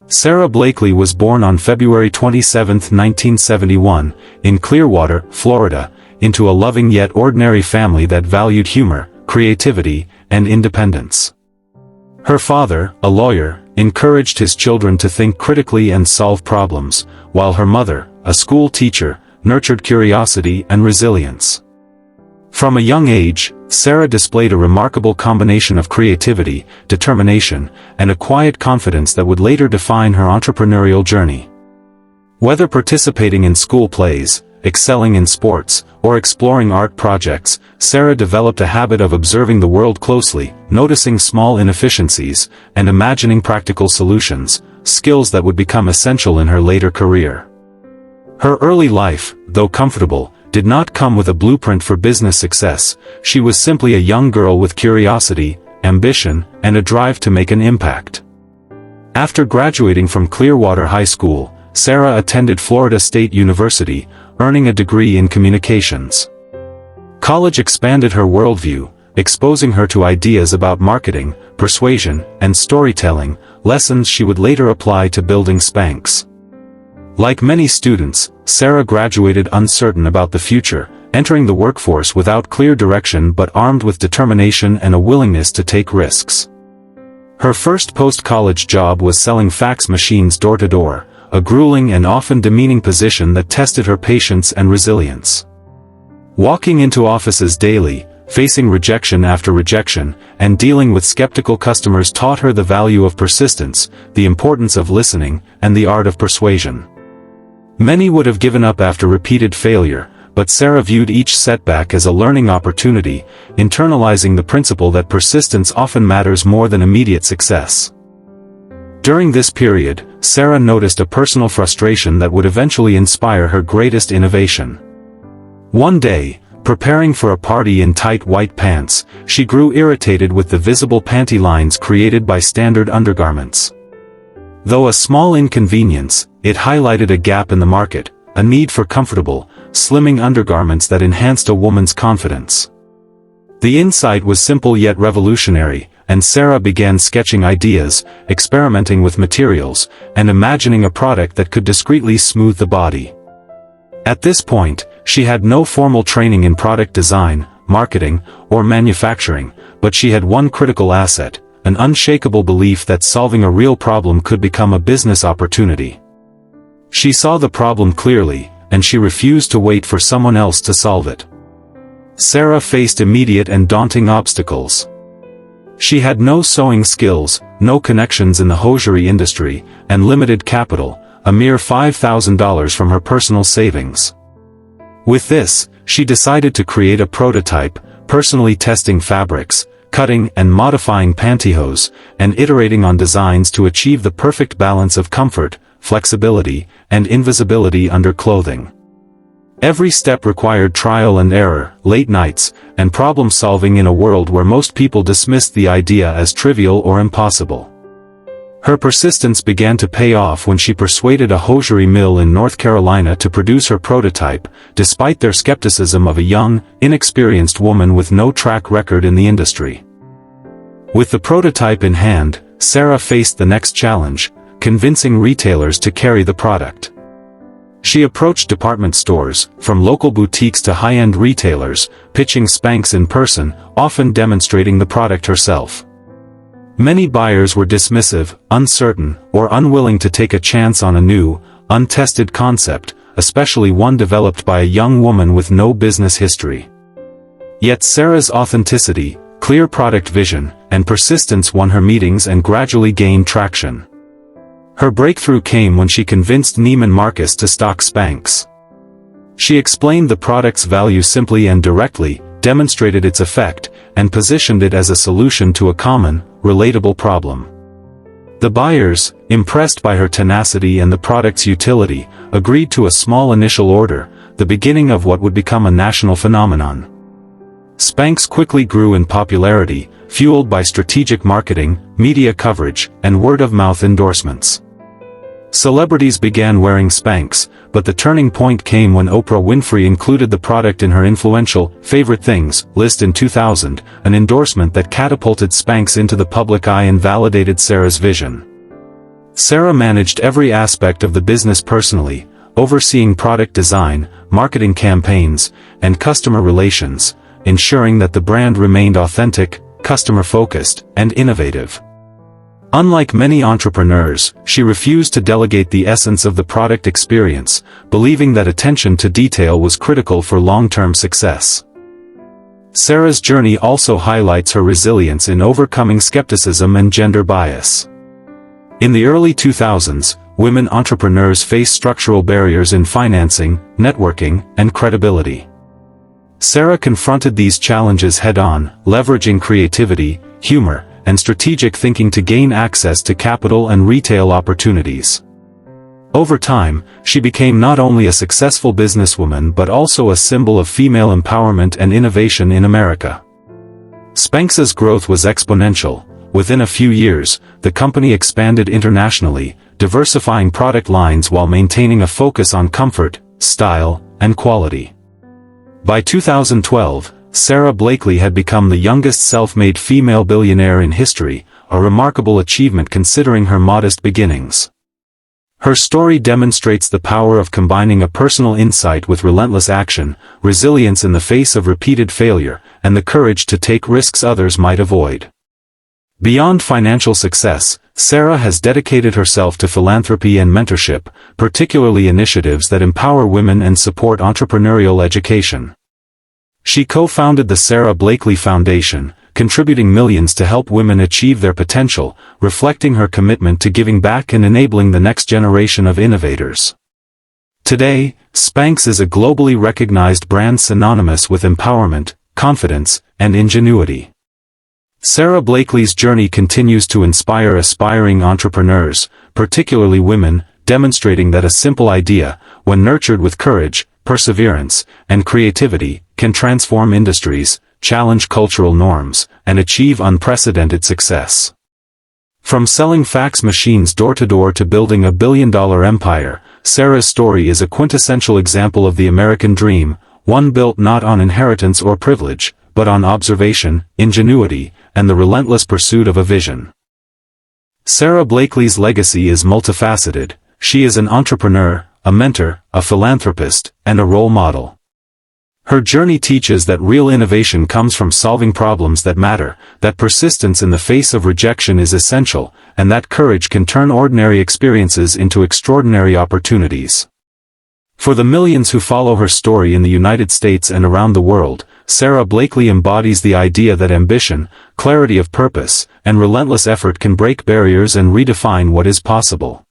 Sara Blakely was born on February 27, 1971, in Clearwater, Florida, into a loving yet ordinary family that valued humor, creativity, and independence. Her father, a lawyer, encouraged his children to think critically and solve problems, while her mother, a school teacher, nurtured curiosity and resilience. From a young age, Sara displayed a remarkable combination of creativity, determination, and a quiet confidence that would later define her entrepreneurial journey. Whether participating in school plays, excelling in sports, or exploring art projects, Sara developed a habit of observing the world closely, noticing small inefficiencies, and imagining practical solutions, skills that would become essential in her later career. Her early life, though comfortable, did not come with a blueprint for business success. She was simply a young girl with curiosity, ambition, and a drive to make an impact. After graduating from Clearwater High School, Sara attended Florida State University, earning a degree in communications. College expanded her worldview, exposing her to ideas about marketing, persuasion, and storytelling, lessons she would later apply to building Spanx. Like many students, Sara graduated uncertain about the future, entering the workforce without clear direction but armed with determination and a willingness to take risks. Her first post-college job was selling fax machines door-to-door, a grueling and often demeaning position that tested her patience and resilience. Walking into offices daily, facing rejection after rejection, and dealing with skeptical customers taught her the value of persistence, the importance of listening, and the art of persuasion. Many would have given up after repeated failure, but Sara viewed each setback as a learning opportunity, internalizing the principle that persistence often matters more than immediate success. During this period, Sara noticed a personal frustration that would eventually inspire her greatest innovation. One day, preparing for a party in tight white pants, she grew irritated with the visible panty lines created by standard undergarments. Though a small inconvenience, it highlighted a gap in the market, a need for comfortable, slimming undergarments that enhanced a woman's confidence. The insight was simple yet revolutionary, and Sara began sketching ideas, experimenting with materials, and imagining a product that could discreetly smooth the body. At this point, she had no formal training in product design, marketing, or manufacturing, but she had one critical asset: an unshakable belief that solving a real problem could become a business opportunity. She saw the problem clearly, and she refused to wait for someone else to solve it. Sara faced immediate and daunting obstacles. She had no sewing skills, no connections in the hosiery industry, and limited capital, a mere $5,000 from her personal savings. With this, she decided to create a prototype, personally testing fabrics, cutting and modifying pantyhose, and iterating on designs to achieve the perfect balance of comfort, flexibility, and invisibility under clothing. Every step required trial and error, late nights, and problem-solving in a world where most people dismissed the idea as trivial or impossible. Her persistence began to pay off when she persuaded a hosiery mill in North Carolina to produce her prototype, despite their skepticism of a young, inexperienced woman with no track record in the industry. With the prototype in hand, Sara faced the next challenge: convincing retailers to carry the product. She approached department stores, from local boutiques to high-end retailers, pitching Spanx in person, often demonstrating the product herself. Many buyers were dismissive, uncertain, or unwilling to take a chance on a new, untested concept, especially one developed by a young woman with no business history. Yet Sara's authenticity, clear product vision, and persistence won her meetings and gradually gained traction. Her breakthrough came when she convinced Neiman Marcus to stock Spanx. She explained the product's value simply and directly, demonstrated its effect, and positioned it as a solution to a common, relatable problem. The buyers, impressed by her tenacity and the product's utility, agreed to a small initial order, the beginning of what would become a national phenomenon. Spanx quickly grew in popularity, fueled by strategic marketing, media coverage, and word-of-mouth endorsements. Celebrities began wearing Spanx, but the turning point came when Oprah Winfrey included the product in her influential Favorite Things list in 2000, an endorsement that catapulted Spanx into the public eye and validated Sara's vision. Sara managed every aspect of the business personally, overseeing product design, marketing campaigns, and customer relations, ensuring that the brand remained authentic, customer-focused, and innovative. Unlike many entrepreneurs, she refused to delegate the essence of the product experience, believing that attention to detail was critical for long-term success. Sara's journey also highlights her resilience in overcoming skepticism and gender bias. In the early 2000s, women entrepreneurs faced structural barriers in financing, networking, and credibility. Sara confronted these challenges head-on, leveraging creativity, humor, and strategic thinking to gain access to capital and retail opportunities. Over time, she became not only a successful businesswoman but also a symbol of female empowerment and innovation in America. Spanx's growth was exponential. Within a few years, the company expanded internationally, diversifying product lines while maintaining a focus on comfort, style, and quality. By 2012, Sara Blakely had become the youngest self-made female billionaire in history, a remarkable achievement considering her modest beginnings. Her story demonstrates the power of combining a personal insight with relentless action, resilience in the face of repeated failure, and the courage to take risks others might avoid. Beyond financial success, Sara has dedicated herself to philanthropy and mentorship, particularly initiatives that empower women and support entrepreneurial education. She co-founded the Sara Blakely Foundation, contributing millions to help women achieve their potential, reflecting her commitment to giving back and enabling the next generation of innovators. Today, Spanx is a globally recognized brand synonymous with empowerment, confidence, and ingenuity. Sara Blakely's journey continues to inspire aspiring entrepreneurs, particularly women, demonstrating that a simple idea, when nurtured with courage, perseverance, and creativity, can transform industries, challenge cultural norms, and achieve unprecedented success. From selling fax machines door-to-door to building a billion-dollar empire, Sara's story is a quintessential example of the American dream, one built not on inheritance or privilege, but on observation, ingenuity, and the relentless pursuit of a vision. Sara Blakely's legacy is multifaceted. She is an entrepreneur, a mentor, a philanthropist, and a role model. Her journey teaches that real innovation comes from solving problems that matter, that persistence in the face of rejection is essential, and that courage can turn ordinary experiences into extraordinary opportunities. For the millions who follow her story in the United States and around the world, Sara Blakely embodies the idea that ambition, clarity of purpose, and relentless effort can break barriers and redefine what is possible.